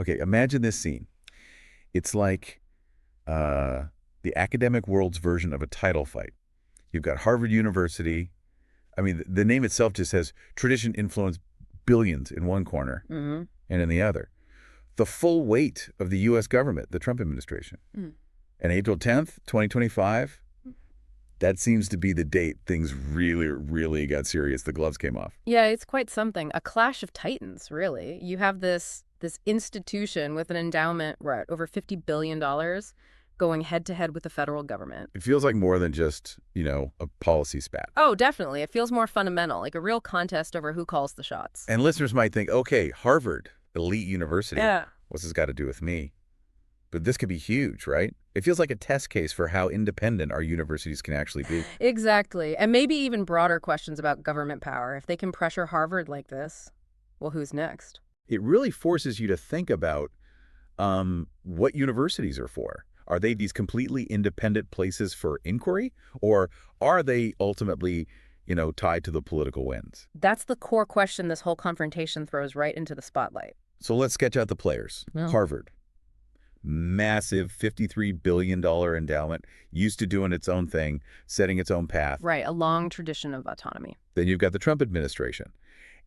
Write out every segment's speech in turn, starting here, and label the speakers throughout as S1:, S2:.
S1: Okay, imagine this scene. It's like the academic world's version of a title fight. You've got Harvard University. I mean, the name itself just says tradition influenced billions in one corner
S2: Hmm.
S1: and in the other. The full weight of the U.S. government, the Trump administration.
S2: Mm.
S1: And April 10th, 2025, that seems to be the date things really, really got serious. The gloves came off.
S2: Yeah, it's quite something. A clash of titans, really. You have this institution with an endowment, right, over $50 billion going head to head with the federal government.
S1: It feels like more than just, a policy spat.
S2: Oh, definitely. It feels more fundamental, like a real contest over who calls the shots.
S1: And listeners might think, okay, Harvard, elite university.
S2: Yeah.
S1: What's this got to do with me? But this could be huge, right? It feels like a test case for how independent our universities can actually be.
S2: Exactly. And maybe even broader questions about government power. If they can pressure Harvard like this, well, who's next?
S1: It really forces you to think about what universities are for. Are they these completely independent places for inquiry? Or are they ultimately, tied to the political winds?
S2: That's the core question this whole confrontation throws right into the spotlight.
S1: So let's sketch out the players.
S2: Yeah.
S1: Harvard. Massive $53 billion endowment, used to doing its own thing, setting its own path.
S2: Right, a long tradition of autonomy.
S1: Then you've got the Trump administration.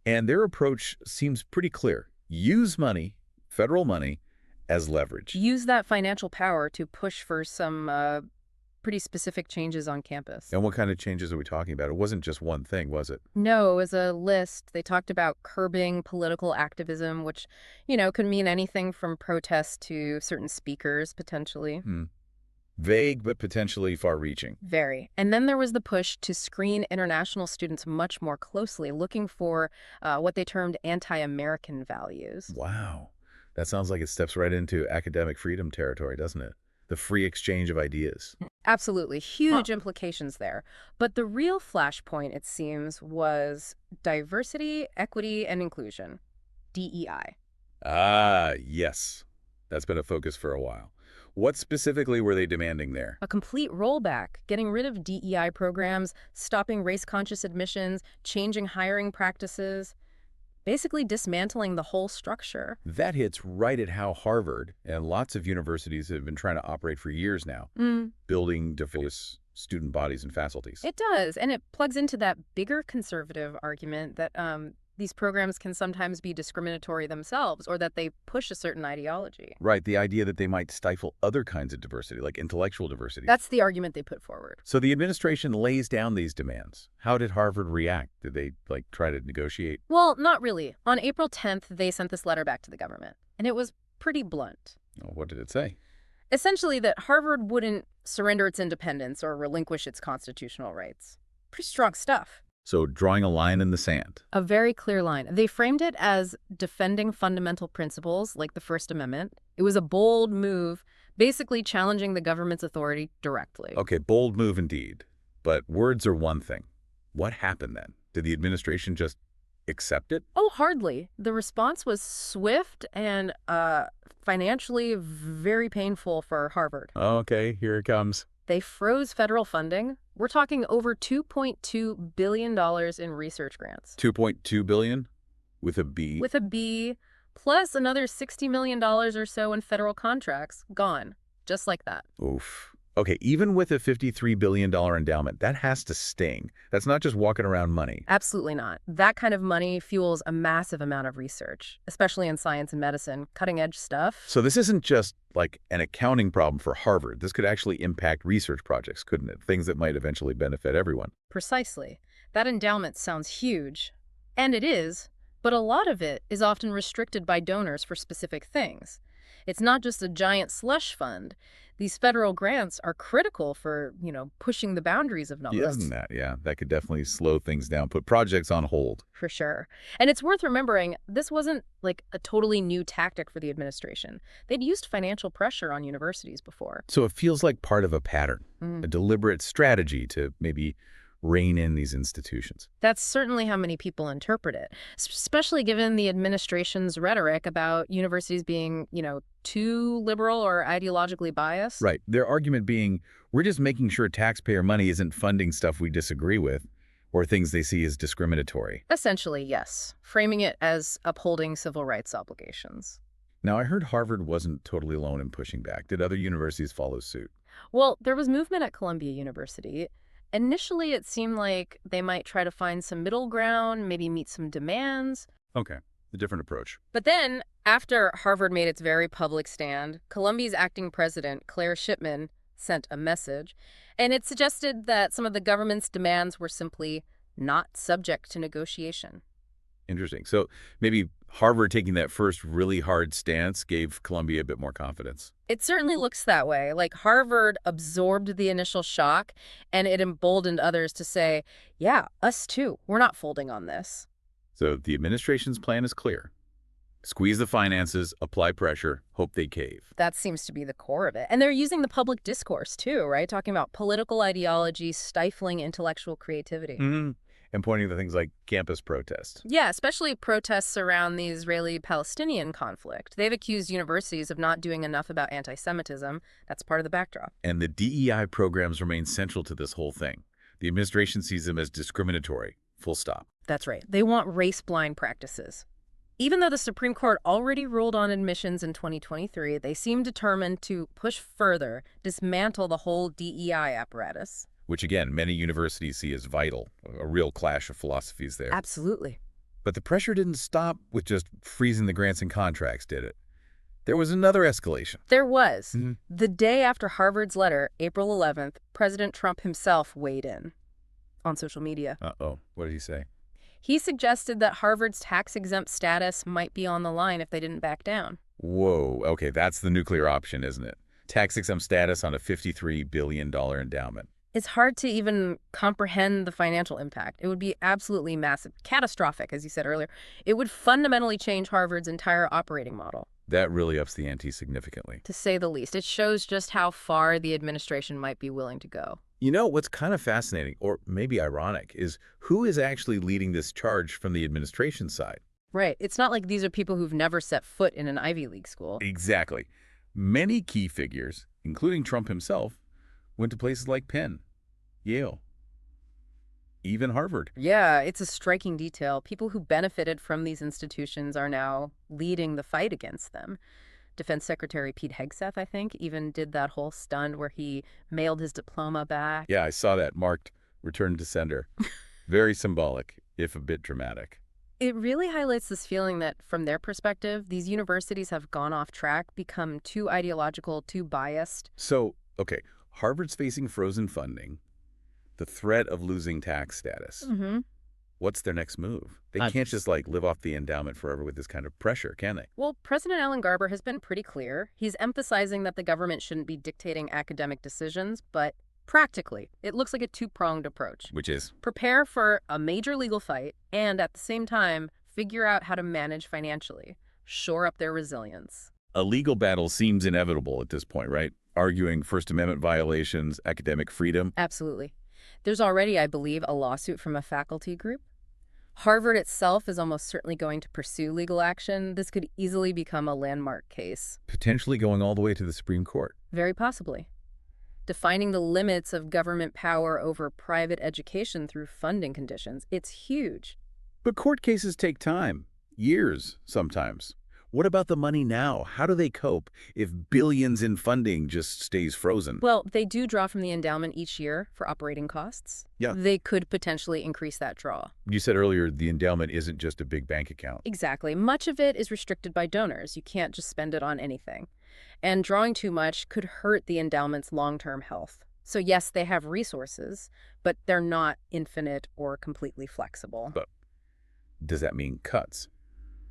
S1: And their approach seems pretty clear. Use money, federal money, as leverage.
S2: Use that financial power to push for some pretty specific changes on campus.
S1: And what kind of changes are we talking about? It wasn't just one thing, was it?
S2: No, it was a list. They talked about curbing political activism, which, could mean anything from protests to certain speakers, potentially.
S1: Vague, but potentially far-reaching.
S2: Very. And then there was the push to screen international students much more closely, looking for what they termed anti-American values.
S1: Wow. That sounds like it steps right into academic freedom territory, doesn't it? The free exchange of ideas.
S2: Absolutely. Huge implications there. But the real flashpoint, it seems, was diversity, equity, and inclusion. DEI.
S1: Ah, yes. That's been a focus for a while. What specifically were they demanding there?
S2: A complete rollback, getting rid of DEI programs, stopping race-conscious admissions, changing hiring practices, basically dismantling the whole structure.
S1: That hits right at how Harvard and lots of universities have been trying to operate for years now, building diverse student bodies and faculties.
S2: It does, and it plugs into that bigger conservative argument that these programs can sometimes be discriminatory themselves, or that they push a certain ideology.
S1: Right, the idea that they might stifle other kinds of diversity, like intellectual diversity.
S2: That's the argument they put forward.
S1: So the administration lays down these demands. How did Harvard react? Did they, try to negotiate?
S2: Well, not really. On April 10th, they sent this letter back to the government, and it was pretty blunt.
S1: Oh, what did it say?
S2: Essentially that Harvard wouldn't surrender its independence or relinquish its constitutional rights. Pretty strong stuff.
S1: So drawing a line in the sand.
S2: A very clear line. They framed it as defending fundamental principles like the First Amendment. It was a bold move, basically challenging the government's authority directly.
S1: Okay, bold move indeed. But words are one thing. What happened then? Did the administration just accept it?
S2: Oh, hardly. The response was swift and financially very painful for Harvard.
S1: Okay, here it comes.
S2: They froze federal funding. We're talking over $2.2 billion in research grants.
S1: $2.2 billion with a B.
S2: With a B, plus another $60 million or so in federal contracts. Gone. Just like that.
S1: Oof. Okay, even with a $53 billion endowment, that has to sting. That's not just walking around money.
S2: Absolutely not. That kind of money fuels a massive amount of research, especially in science and medicine, cutting-edge stuff.
S1: So this isn't just like an accounting problem for Harvard. This could actually impact research projects, couldn't it? Things that might eventually benefit everyone.
S2: Precisely. That endowment sounds huge. And it is, but a lot of it is often restricted by donors for specific things. It's not just a giant slush fund. These federal grants are critical for, pushing the boundaries of knowledge.
S1: Yeah, that could definitely slow things down, put projects on hold.
S2: For sure. And it's worth remembering, this wasn't like a totally new tactic for the administration. They'd used financial pressure on universities before.
S1: So it feels like part of a pattern, a deliberate strategy to maybe rein in these institutions.
S2: That's certainly how many people interpret it, especially given the administration's rhetoric about universities being, too liberal or ideologically biased.
S1: Right. Their argument being, we're just making sure taxpayer money isn't funding stuff we disagree with or things they see as discriminatory.
S2: Essentially, yes. Framing it as upholding civil rights obligations.
S1: Now, I heard Harvard wasn't totally alone in pushing back. Did other universities follow suit?
S2: Well, there was movement at Columbia University. Initially, it seemed like they might try to find some middle ground, maybe meet some demands.
S1: Okay, a different approach.
S2: But then, after Harvard made its very public stand, Columbia's acting president, Claire Shipman, sent a message, and it suggested that some of the government's demands were simply not subject to negotiation.
S1: Interesting. So maybe Harvard taking that first really hard stance gave Columbia a bit more confidence.
S2: It certainly looks that way. Like Harvard absorbed the initial shock, and it emboldened others to say, yeah, us too. We're not folding on this.
S1: So the administration's plan is clear. Squeeze the finances, apply pressure, hope they cave.
S2: That seems to be the core of it. And they're using the public discourse too, right? Talking about political ideology stifling intellectual creativity.
S1: And pointing to things like campus protests.
S2: Yeah, especially protests around the Israeli-Palestinian conflict. They've accused universities of not doing enough about anti-Semitism. That's part of the backdrop.
S1: And the DEI programs remain central to this whole thing. The administration sees them as discriminatory, full stop.
S2: That's right. They want race-blind practices. Even though the Supreme Court already ruled on admissions in 2023, they seem determined to push further, dismantle the whole DEI apparatus.
S1: Which, again, many universities see as vital, a real clash of philosophies there.
S2: Absolutely.
S1: But the pressure didn't stop with just freezing the grants and contracts, did it? There was another escalation.
S2: There was. The day after Harvard's letter, April 11th, President Trump himself weighed in on social media.
S1: Uh-oh. What did he say?
S2: He suggested that Harvard's tax-exempt status might be on the line if they didn't back down.
S1: Whoa. Okay, that's the nuclear option, isn't it? Tax-exempt status on a $53 billion endowment.
S2: It's hard to even comprehend the financial impact. It would be absolutely massive, catastrophic, as you said earlier. It would fundamentally change Harvard's entire operating model.
S1: That really ups the ante significantly.
S2: To say the least. It shows just how far the administration might be willing to go.
S1: You know, what's kind of fascinating, or maybe ironic, is who is actually leading this charge from the administration side?
S2: Right. It's not like these are people who've never set foot in an Ivy League school.
S1: Exactly. Many key figures, including Trump himself, went to places like Penn, Yale, even Harvard.
S2: Yeah, it's a striking detail. People who benefited from these institutions are now leading the fight against them. Defense Secretary Pete Hegseth, I think, even did that whole stunt where he mailed his diploma back.
S1: Yeah, I saw that, marked return to sender. Very symbolic, if a bit dramatic.
S2: It really highlights this feeling that, from their perspective, these universities have gone off track, become too ideological, too biased.
S1: So, okay, Harvard's facing frozen funding, the threat of losing tax status. What's their next move? They can't just, live off the endowment forever with this kind of pressure, can they?
S2: Well, President Alan Garber has been pretty clear. He's emphasizing that the government shouldn't be dictating academic decisions, but practically, it looks like a two-pronged approach.
S1: Which is?
S2: Prepare for a major legal fight and, at the same time, figure out how to manage financially, shore up their resilience.
S1: A legal battle seems inevitable at this point, right? Arguing First Amendment violations, academic freedom.
S2: Absolutely. There's already, I believe, a lawsuit from a faculty group. Harvard itself is almost certainly going to pursue legal action. This could easily become a landmark case.
S1: Potentially going all the way to the Supreme Court.
S2: Very possibly. Defining the limits of government power over private education through funding conditions. It's huge.
S1: But court cases take time. Years, sometimes. What about the money now? How do they cope if billions in funding just stays frozen?
S2: Well, they do draw from the endowment each year for operating costs.
S1: Yeah.
S2: They could potentially increase that draw.
S1: You said earlier the endowment isn't just a big bank account.
S2: Exactly. Much of it is restricted by donors. You can't just spend it on anything. And drawing too much could hurt the endowment's long-term health. So yes, they have resources, but they're not infinite or completely flexible.
S1: But does that mean cuts?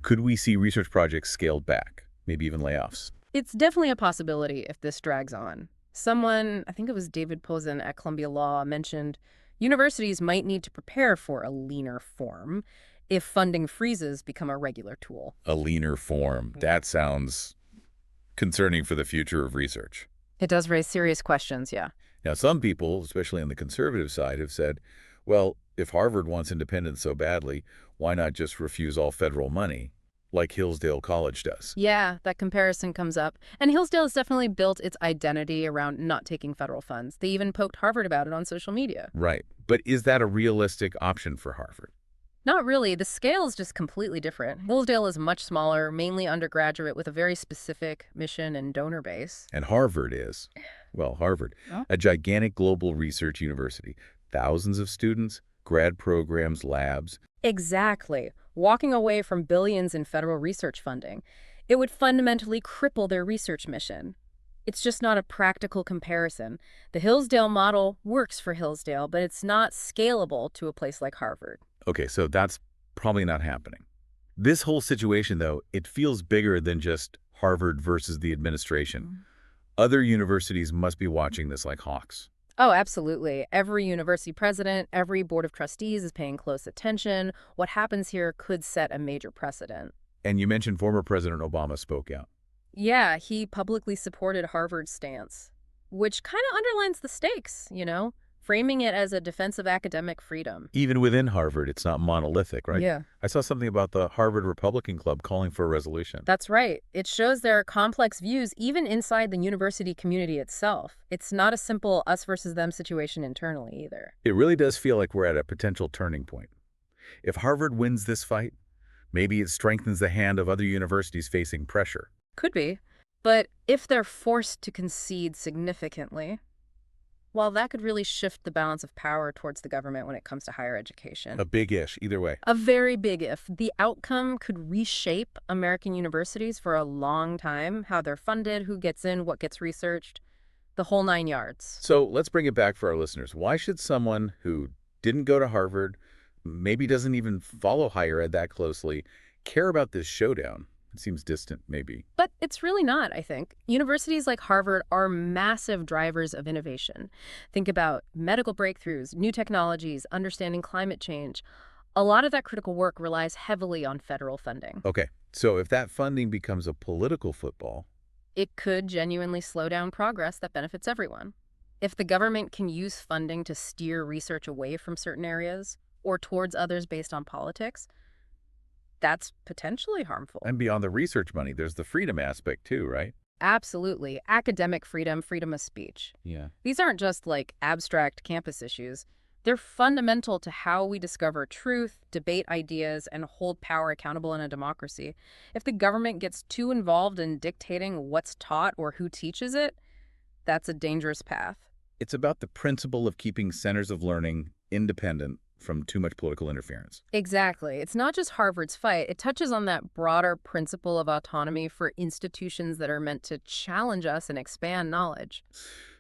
S1: Could we see research projects scaled back, maybe even layoffs?
S2: It's definitely a possibility if this drags on. Someone, I think it was David Posen at Columbia Law, mentioned universities might need to prepare for a leaner form if funding freezes become a regular tool.
S1: A leaner form. That sounds concerning for the future of research.
S2: It does raise serious questions, yeah.
S1: Now, some people, especially on the conservative side, have said, well, if Harvard wants independence so badly, why not just refuse all federal money, like Hillsdale College does?
S2: Yeah, that comparison comes up. And Hillsdale has definitely built its identity around not taking federal funds. They even poked Harvard about it on social media.
S1: Right. But is that a realistic option for Harvard?
S2: Not really. The scale is just completely different. Hillsdale is much smaller, mainly undergraduate with a very specific mission and donor base.
S1: And Harvard is, well, Harvard,
S2: Oh.
S1: a gigantic global research university. Thousands of students, grad programs, labs.
S2: Exactly. Walking away from billions in federal research funding, it would fundamentally cripple their research mission. It's just not a practical comparison. The Hillsdale model works for Hillsdale, but it's not scalable to a place like Harvard.
S1: Okay, so that's probably not happening. This whole situation, though, it feels bigger than just Harvard versus the administration. Other universities must be watching this like hawks.
S2: Oh, absolutely. Every university president, every board of trustees is paying close attention. What happens here could set a major precedent.
S1: And you mentioned former President Obama spoke out.
S2: Yeah, he publicly supported Harvard's stance, which kind of underlines the stakes, framing it as a defense of academic freedom.
S1: Even within Harvard, it's not monolithic, right?
S2: Yeah.
S1: I saw something about the Harvard Republican Club calling for a resolution.
S2: That's right. It shows there are complex views even inside the university community itself. It's not a simple us versus them situation internally either.
S1: It really does feel like we're at a potential turning point. If Harvard wins this fight, maybe it strengthens the hand of other universities facing pressure.
S2: Could be. But if they're forced to concede significantly, well, that could really shift the balance of power towards the government when it comes to higher education.
S1: A big-ish, either way.
S2: A very big if. The outcome could reshape American universities for a long time, how they're funded, who gets in, what gets researched, the whole 9 yards.
S1: So let's bring it back for our listeners. Why should someone who didn't go to Harvard, maybe doesn't even follow higher ed that closely, care about this showdown? It seems distant, maybe.
S2: But it's really not, I think. Universities like Harvard are massive drivers of innovation. Think about medical breakthroughs, new technologies, understanding climate change. A lot of that critical work relies heavily on federal funding.
S1: Okay, so if that funding becomes a political football,
S2: It could genuinely slow down progress that benefits everyone. If the government can use funding to steer research away from certain areas or towards others based on politics, that's potentially harmful.
S1: and beyond the research money, there's the freedom aspect too, right?
S2: Absolutely. Academic freedom, freedom of speech.
S1: Yeah.
S2: These aren't just like abstract campus issues. They're fundamental to how we discover truth, debate ideas, and hold power accountable in a democracy. If the government gets too involved in dictating what's taught or who teaches it, that's a dangerous path.
S1: It's about the principle of keeping centers of learning independent from too much political interference.
S2: Exactly. It's not just Harvard's fight. It touches on that broader principle of autonomy for institutions that are meant to challenge us and expand knowledge.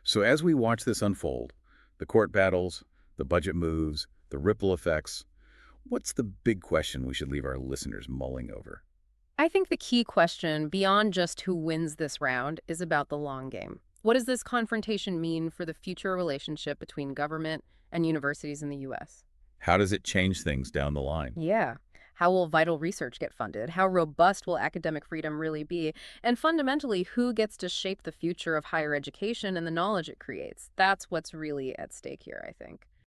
S1: So as we watch this unfold, the court battles, the budget moves, the ripple effects, what's the big question we should leave our listeners mulling over?
S2: I think the key question, beyond just who wins this round, is about the long game. What does this confrontation mean for the future relationship between government and universities in the U.S.?
S1: How does it change things down the line?
S2: Yeah. How will vital research get funded? How robust will academic freedom really be? And fundamentally, who gets to shape the future of higher education and the knowledge it creates? That's what's really at stake here, I think.